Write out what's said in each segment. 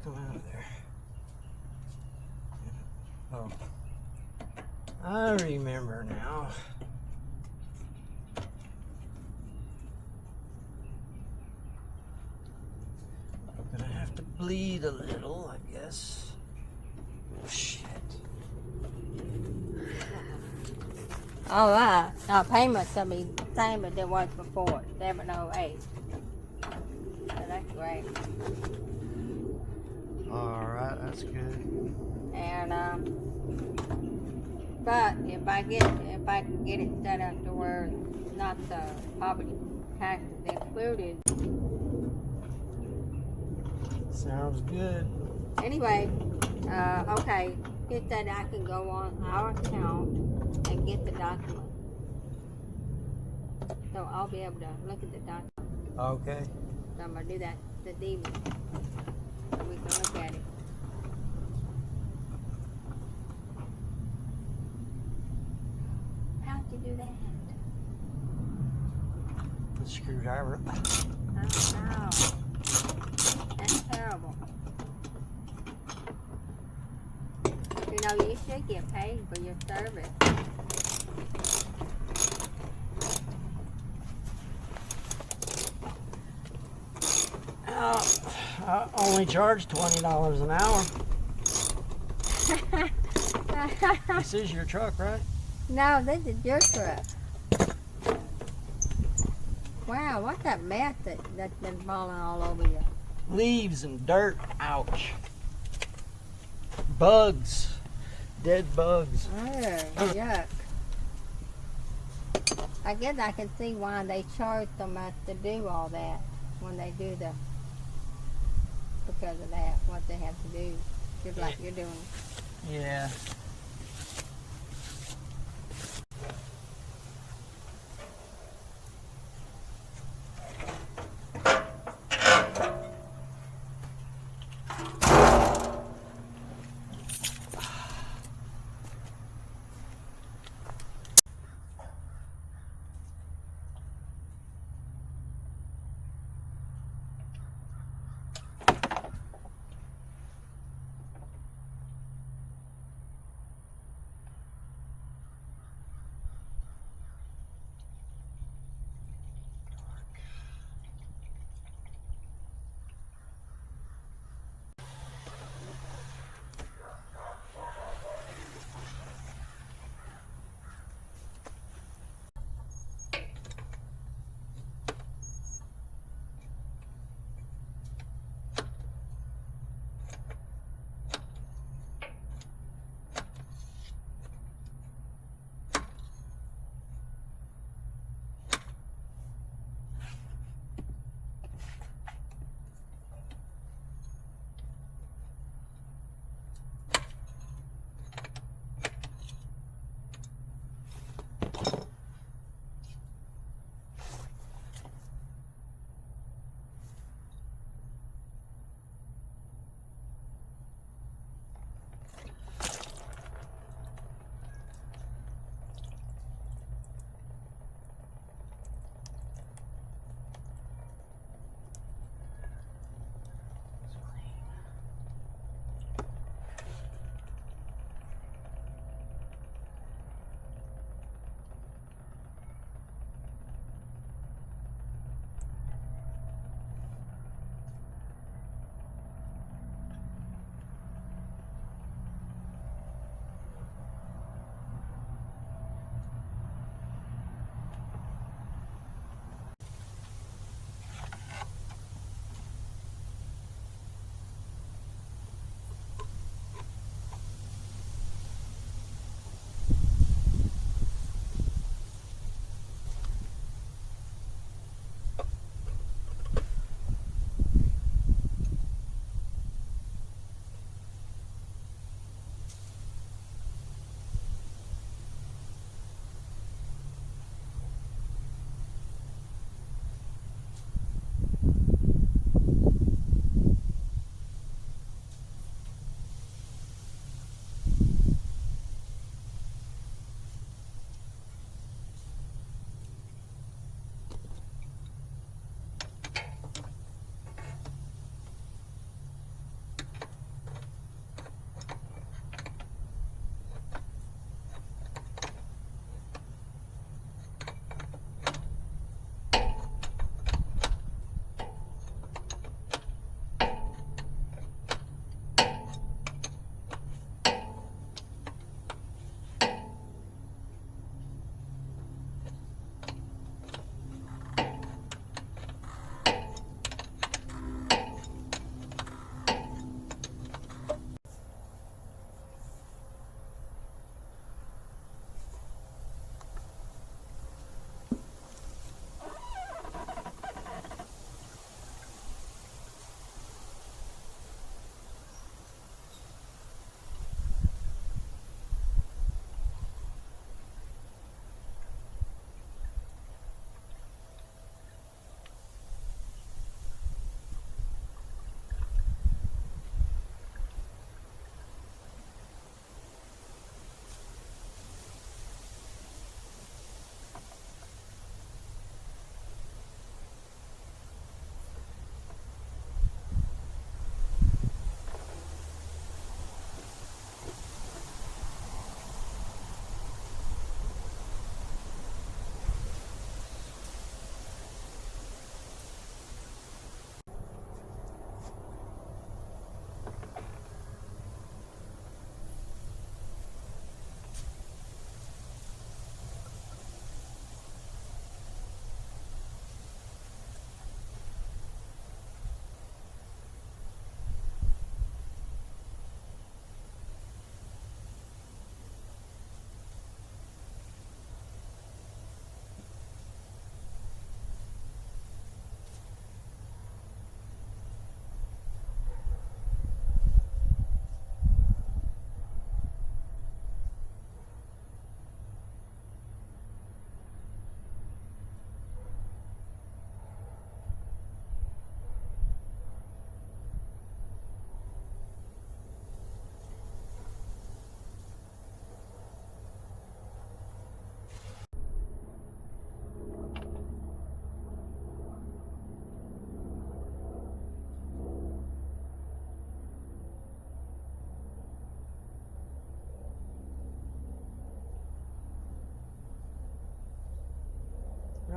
come out of there. Oh, I remember now. I'm gonna have to bleed a little, I guess. Oh, shit. All right. Now payment's gonna be the same as it was before, 708. So that's great. All right, that's good. And but if I can get it set up to where not the property taxes included. Sounds good. Anyway, okay, get that I can go on our account and get the document. So I'll be able to look at the document. Okay. So I'm gonna do that this evening. So we can look at it. How'd you do that? The screwdriver. I don't know. That's terrible. You know, you should get paid for your service. I only charge $20 an hour. This is your truck, right? No, this is your truck. Wow, what's that mess that's been falling all over you? Leaves and dirt. Ouch. Bugs. Dead bugs. Oh, yuck. I guess I can see why they charge so much to do all that when they do because of that, what they have to do, just like you're doing. Yeah.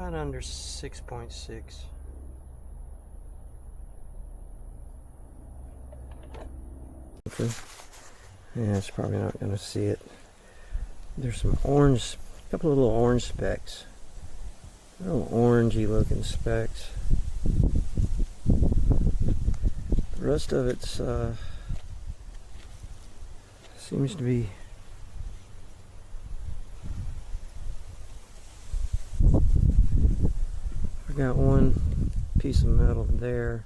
right under 6.6. Okay. Yeah, it's probably not going to see it. There's some orange, a couple of little orange specks. Little orangey looking specks. The rest of it's seems to be I got one piece of metal there.